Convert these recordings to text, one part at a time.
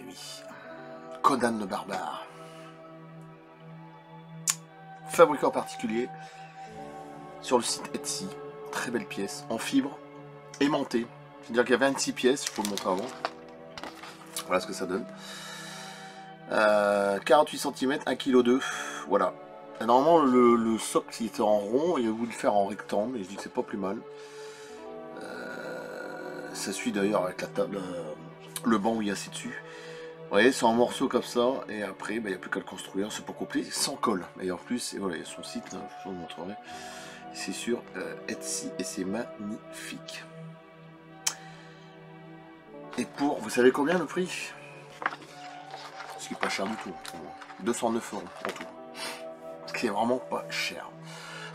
oui. Conan le barbare. Fabriqué en particulier sur le site Etsy. Très belle pièce, en fibre, aimantée. C'est-à-dire qu'il y a 26 pièces, je peux vous le montrer avant. Voilà ce que ça donne. 48 cm, 1,2 kg. Voilà. Et normalement, le socle il était en rond, il a voulu le faire en rectangle, et je dis que c'est pas plus mal. Ça suit d'ailleurs avec la table, le banc où il y a assis dessus. Vous voyez, c'est en morceaux comme ça, et après, il n'y a plus qu'à le construire, c'est pas compliqué, sans colle. Et en plus, et voilà, il y a son site, là, je vous montrerai. C'est sur Etsy, et c'est magnifique. Et pour, vous savez combien le prix? Ce qui n'est pas cher du tout. 209 € en tout. Ce qui est vraiment pas cher.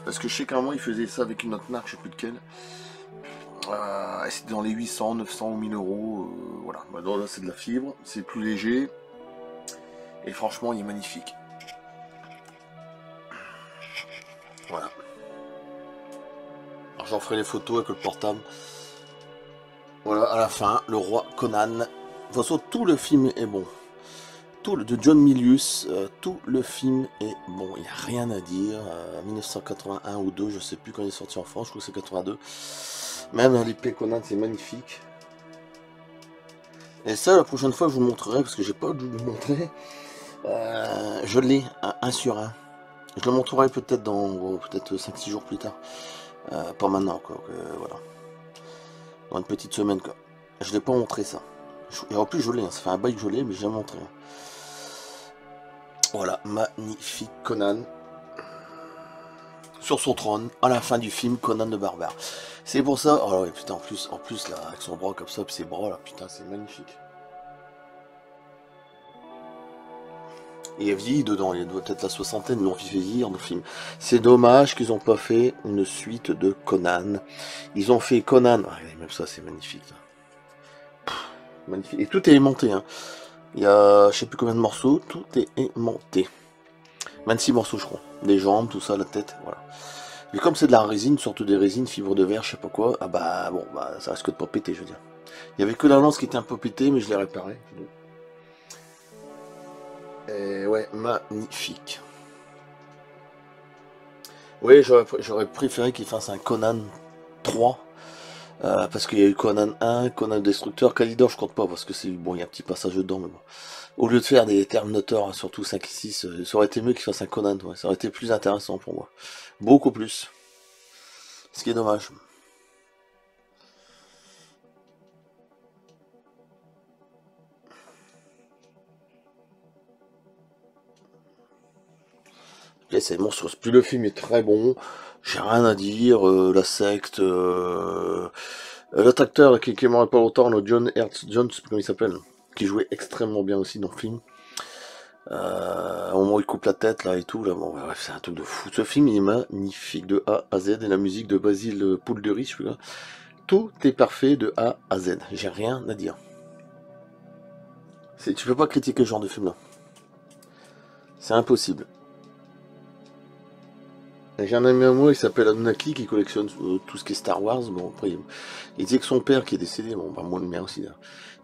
Parce que je sais qu'à un moment, il faisait ça avec une autre marque, je sais plus de quelle. C'était dans les 800, 900 ou 1000 €. Voilà. Bah, là, c'est de la fibre. C'est plus léger. Et franchement, il est magnifique. Voilà. Alors, j'en ferai les photos avec le portable. Voilà, à la fin, le roi Conan. De toute façon, tout le film est bon. De John Milius, tout le film est bon, il n'y a rien à dire. 1981 ou 2, je sais plus quand il est sorti en France, je crois que c'est 82. Même l'épée Conan, c'est magnifique. Et ça, la prochaine fois, je vous montrerai, parce que j'ai pas dû vous montrer. Je l'ai, un sur un. Je le montrerai peut-être dans peut-être 5-6 jours plus tard. Pas maintenant, quoi. Voilà. Dans une petite semaine, quoi. Je l'ai pas montré, ça. Et en plus, je l'ai, hein, ça fait un bail que je l'ai, mais je l'ai montré. Hein. Voilà, magnifique Conan. Sur son trône, à la fin du film, Conan le barbare. C'est pour ça, oh ouais, putain, en plus là, avec son bras comme ça, puis ses bras là, putain, c'est magnifique. Et il vieillit dedans, il doit être la soixantaine, mais on fait vieillir dans le film. C'est dommage qu'ils n'ont pas fait une suite de Conan. Ils ont fait Conan, ah, même ça c'est magnifique. Là. Pff, magnifique. Et tout est aimanté, hein. Il y a, je sais plus combien de morceaux, tout est aimanté. 26 morceaux, je crois. Des jambes, tout ça, la tête, voilà. Mais comme c'est de la résine, surtout des résines, fibres de verre, je sais pas quoi, ah bah bon, bah ça risque de pas péter, je veux dire. Il y avait que la lance qui était un peu pétée, mais je l'ai réparée. Et ouais, magnifique. Oui, j'aurais préféré qu'il fasse un Conan 3. Parce qu'il y a eu Conan 1, Conan Destructeur, Kalidor je compte pas parce que c'est bon, il y a un petit passage dedans, mais bon. Au lieu de faire des Terminator, hein, surtout 5 et 6, ça aurait été mieux qu'il fasse un Conan, ouais, ça aurait été plus intéressant pour moi. Beaucoup plus. Ce qui est dommage. Là, c'est monstrueux. Puis le film est très bon. J'ai rien à dire. La secte. L'autre acteur qui est mort il y a pas longtemps, le John Hertz Jones, je sais plus comment il s'appelle, qui jouait extrêmement bien aussi dans le film. Au moment où il coupe la tête là et tout, là, bon, bref, c'est un truc de fou. Ce film il est magnifique de A à Z et la musique de Basile Pouldery, je sais pas. Tout est parfait de A à Z. J'ai rien à dire. Tu peux pas critiquer ce genre de film là. C'est impossible. J'ai un ami à moi, il s'appelle Anunnaki, qui collectionne tout ce qui est Star Wars. Bon, après, il disait que son père, qui est décédé, bon, bah, moi le mien aussi, là,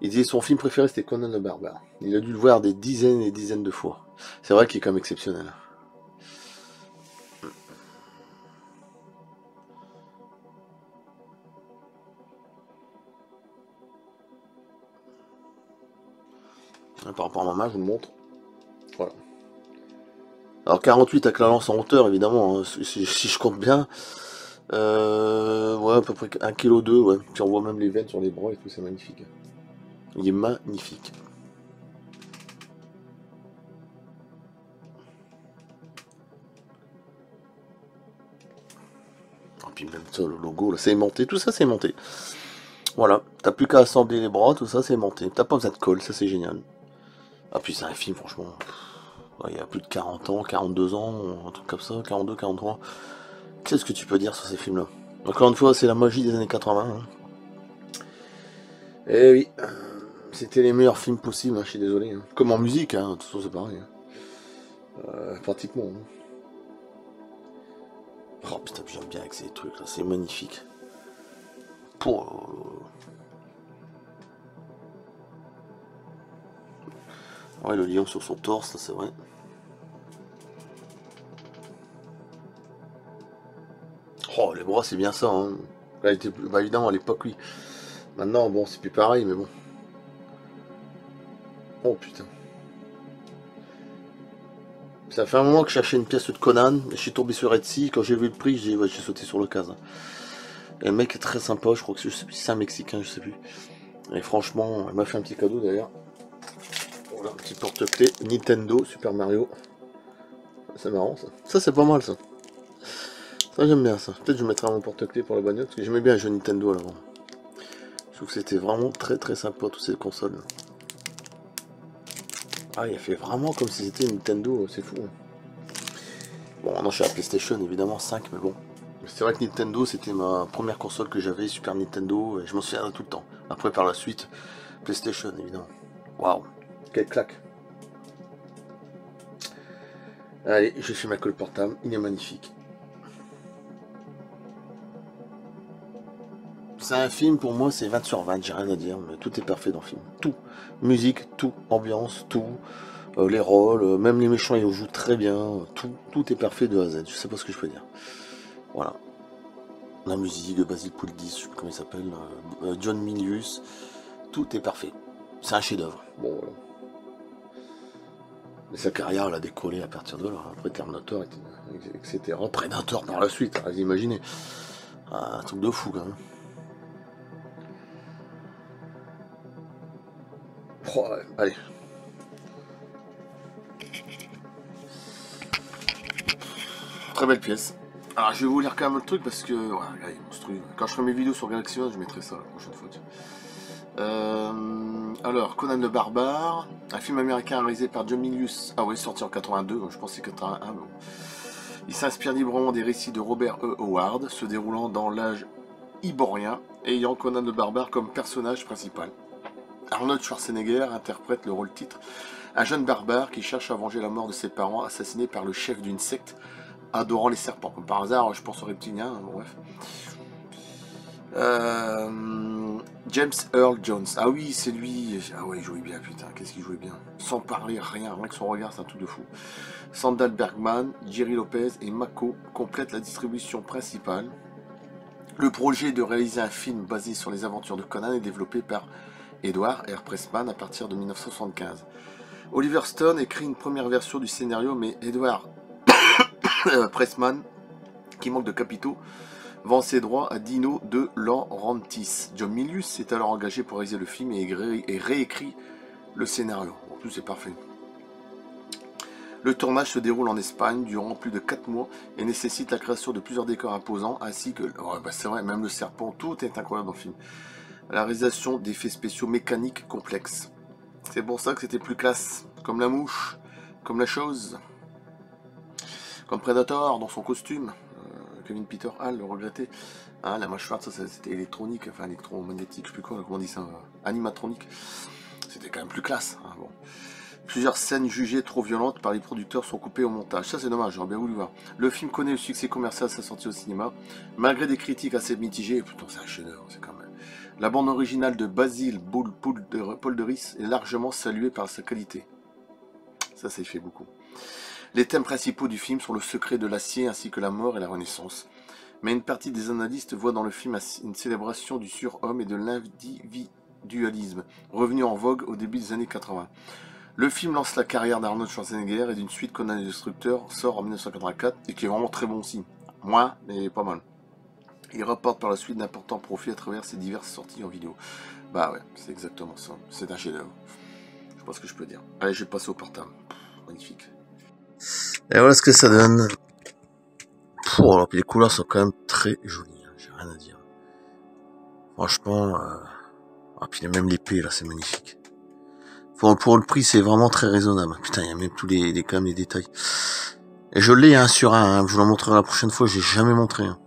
il disait que son film préféré c'était Conan le Barbare. Il a dû le voir des dizaines et dizaines de fois. C'est vrai qu'il est quand même exceptionnel. Par rapport à ma main, je vous le montre. Voilà. Alors 48 avec la lance en hauteur, évidemment, hein, si je compte bien. Ouais, à peu près 1,2 kg, ouais. Puis on voit même les veines sur les bras et tout, c'est magnifique. Il est magnifique. Et puis même ça, le logo, là, c'est aimanté, tout ça c'est aimanté. Voilà, t'as plus qu'à assembler les bras, tout ça c'est aimanté. T'as pas besoin de colle, ça c'est génial. Ah puis c'est un film, franchement, il y a plus de 40 ans, 42 ans, un truc comme ça, 42, 43. Qu'est-ce que tu peux dire sur ces films-là? Encore une fois, c'est la magie des années 80. Hein. Eh oui, c'était les meilleurs films possibles, hein, je suis désolé. Hein. Comme en musique, hein, de toute façon c'est pareil. Hein. Pratiquement. Hein. Oh putain, j'aime bien avec ces trucs là, c'est magnifique. Pour. Ouais, le lion sur son torse, ça c'est vrai. Oh, les bras, c'est bien ça, hein. Bah, évidemment, à l'époque, oui. Maintenant, bon, c'est plus pareil, mais bon. Oh, putain. Ça fait un moment que je cherchais une pièce de Conan, et je suis tombé sur Etsy, quand j'ai vu le prix, j'ai sauté sur l'occasion. Et le mec est très sympa, je crois que je sais plus si c'est un Mexicain, je sais plus. Et franchement, il m'a fait un petit cadeau d'ailleurs. Voilà, un petit porte-clés Nintendo, Super Mario. C'est marrant ça. Ça c'est pas mal ça. Ça j'aime bien ça. Peut-être je mettrai mon porte-clés pour la bagnole, parce que j'aimais bien le jeu Nintendo à l'avant. Je trouve que c'était vraiment très très sympa toutes ces consoles. Ah, il a fait vraiment comme si c'était Nintendo, c'est fou. Hein. Bon, maintenant je suis à la PlayStation évidemment 5, mais bon. C'est vrai que Nintendo c'était ma première console que j'avais, Super Nintendo, et je m'en souviens tout le temps. Après par la suite, PlayStation évidemment. Waouh, quelle claque. Allez, je fais ma colle portable, il est magnifique. C'est un film, pour moi, c'est 20 sur 20, j'ai rien à dire, mais tout est parfait dans le film. Tout. Musique, tout, ambiance, tout, les rôles, même les méchants, ils jouent très bien, tout est parfait de A à Z, je sais pas ce que je peux dire. Voilà. La musique de Basil Poulidis, je sais plus comment il s'appelle, John Milius, tout est parfait. C'est un chef-d'œuvre. Bon, voilà. Mais sa carrière, elle a décollé à partir de là. Après Terminator, etc. Predator par la suite, vous imaginez. Un truc de fou, quand même. Oh, ouais, allez. Très belle pièce. Alors je vais vous lire quand même le truc parce que ouais, il est monstrueux. Quand je ferai mes vidéos sur Galaxy One, je mettrai ça la prochaine fois. Alors, Conan le Barbare, un film américain réalisé par John Milius. Ah oui, sorti en 82, je pense que c'est 81. Bon. Il s'inspire librement des récits de Robert E. Howard, se déroulant dans l'âge iborien, ayant Conan le Barbare comme personnage principal. Arnold Schwarzenegger interprète le rôle titre, un jeune barbare qui cherche à venger la mort de ses parents assassinés par le chef d'une secte adorant les serpents. Comme par hasard, je pense aux reptiliens, bon, bref. James Earl Jones. Ah oui, c'est lui. Ah ouais, il jouait bien, putain. Qu'est-ce qu'il jouait bien. Sans parler, rien. Rien que son regard, c'est un truc de fou. Sandal Bergman, Jerry Lopez et Mako complètent la distribution principale. Le projet de réaliser un film basé sur les aventures de Conan est développé par Edward R. Pressman à partir de 1975. Oliver Stone écrit une première version du scénario, mais Edward Pressman, qui manque de capitaux, vend ses droits à Dino de Laurentiis. John Milius est alors engagé pour réaliser le film et réécrit le scénario. En plus, c'est parfait. Le tournage se déroule en Espagne durant plus de 4 mois et nécessite la création de plusieurs décors imposants ainsi que... Oh, bah c'est vrai, même le serpent, tout est incroyable dans le film. La réalisation d'effets spéciaux mécaniques complexes. C'est pour ça que c'était plus classe. Comme la mouche, comme la chose, comme Predator dans son costume. Kevin Peter Hall, le regretté. Hein, la mâchoire, ça c'était électronique, enfin électromagnétique, je sais plus quoi, comment on dit ça, animatronique. C'était quand même plus classe. Hein, bon. Plusieurs scènes jugées trop violentes par les producteurs sont coupées au montage. Ça c'est dommage, j'aurais bien voulu voir. Le film connaît le succès commercial à sa sortie au cinéma, malgré des critiques assez mitigées. Putain, c'est un chef-d'œuvre, c'est quand même. La bande originale de Basil Polderis est largement saluée par sa qualité. Ça fait beaucoup. Les thèmes principaux du film sont le secret de l'acier ainsi que la mort et la renaissance. Mais une partie des analystes voit dans le film une célébration du surhomme et de l'individualisme, revenu en vogue au début des années 80. Le film lance la carrière d'Arnold Schwarzenegger et d'une suite Conan le Destructeur sort en 1984 et qui est vraiment très bon aussi. Moins, mais pas mal. Il rapporte par la suite d'importants profits à travers ses diverses sorties en vidéo. Bah ouais, c'est exactement ça. C'est un chef-d'œuvre. Je sais pas ce que je peux dire. Allez, je vais passer au portable. Magnifique. Et voilà ce que ça donne. Alors, puis les couleurs sont quand même très jolies, hein, j'ai rien à dire. Franchement, puis même l'épée là, c'est magnifique. Pour le prix, c'est vraiment très raisonnable. Putain, il y a même tous les quand même les détails. Et je l'ai sur un, je vous la montrerai la prochaine fois, j'ai jamais montré. Hein.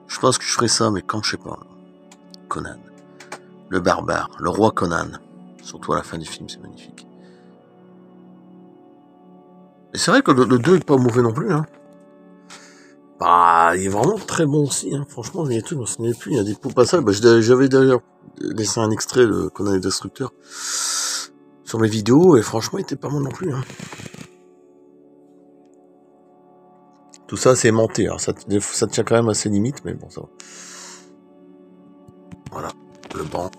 Je pense que je ferai ça, mais quand je sais pas. Conan. Le barbare, le roi Conan. Surtout à la fin du film, c'est magnifique. Et c'est vrai que le 2 est pas mauvais non plus, hein. Bah, il est vraiment très bon aussi, hein. Franchement, il y a tout, je m'en souviens plus, il y a des beaux passages. Bah, j'avais d'ailleurs laissé un extrait de Conan le Destructeur. sur mes vidéos, et franchement, il était pas mal non plus. Hein. Tout ça, c'est aimanté. Alors, ça tient quand même à ses limites, mais bon, ça va. Voilà, le banc.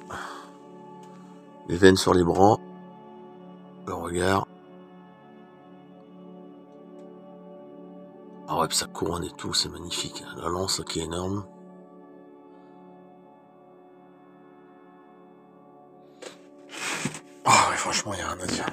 Les veines sur les bras. Le regard. Ah ouais, puis sa couronne et tout, c'est magnifique. La lance qui est énorme. Ah ouais, franchement, il n'y a rien à dire.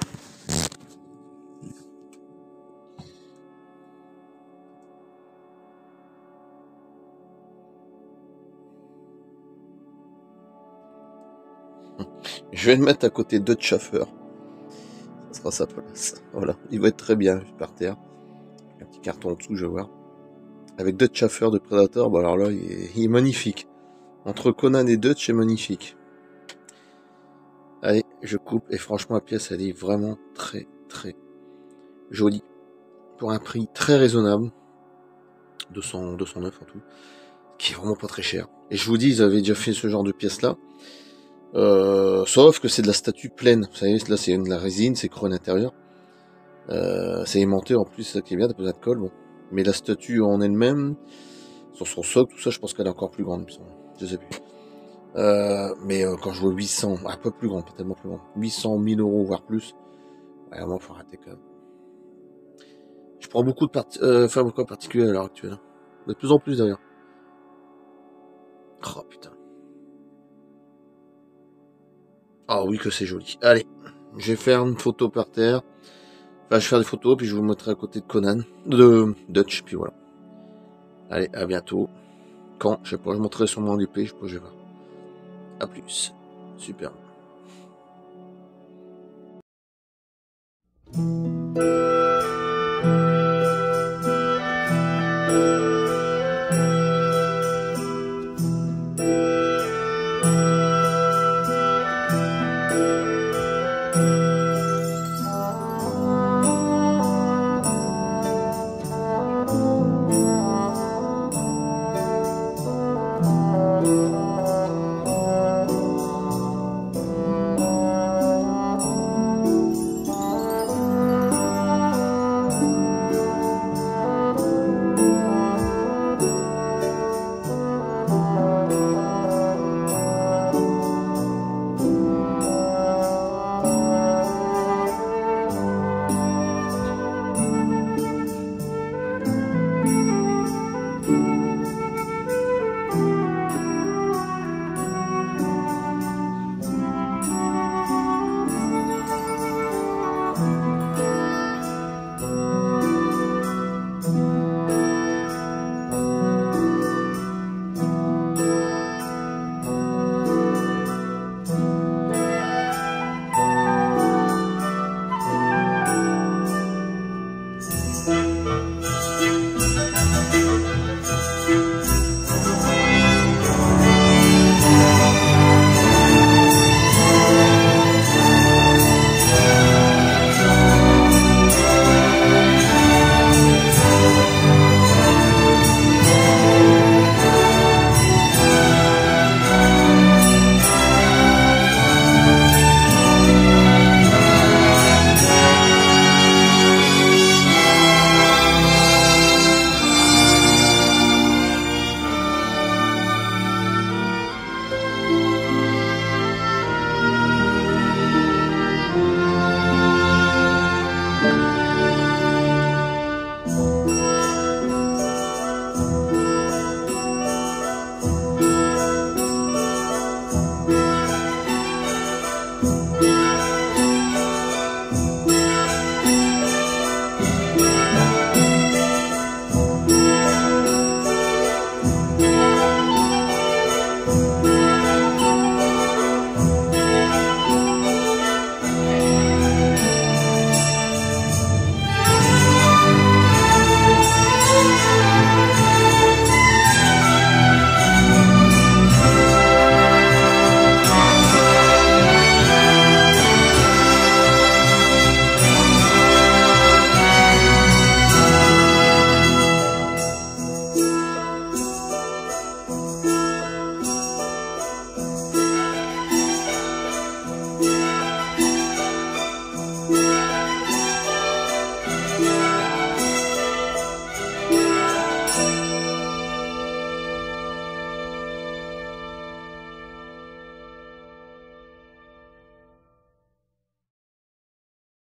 Je vais le mettre à côté de Dutch Schaffer. Ça sera sa place. Voilà, il va être très bien par terre. Un petit carton en dessous, je vais voir. Avec Dutch Schaffer de Predator, bah alors là, il est magnifique. Entre Conan et Dutch, c'est magnifique. Allez, je coupe. Et franchement, la pièce, elle est vraiment très, très jolie. Pour un prix très raisonnable. 209 en tout. Qui est vraiment pas très cher. Et je vous dis, ils avaient déjà fait ce genre de pièce-là. Sauf que c'est de la statue pleine. Vous savez, là, c'est de la résine, c'est creux à l'intérieur. C'est aimanté en plus, c'est ça qui est bien, t'as pas besoin de colle. Bon. Mais la statue en elle-même, sur son socle, tout ça, je pense qu'elle est encore plus grande. Je sais plus. Mais quand je vois 800, un peu plus grand, pas tellement plus grand, 800 000 euros, voire plus, vraiment, faut arrêter quand même. Je prends beaucoup de fabricants particuliers à l'heure actuelle. De plus en plus d'ailleurs. Oh putain. Ah oui que c'est joli. Allez, je vais faire une photo par terre. Enfin, je vais faire des photos, puis je vous mettrai à côté de Conan, de Dutch, puis voilà. Allez, à bientôt. Quand, je sais pas, je montrerai sur mon épée, je sais pas, je vais voir. A plus. Super.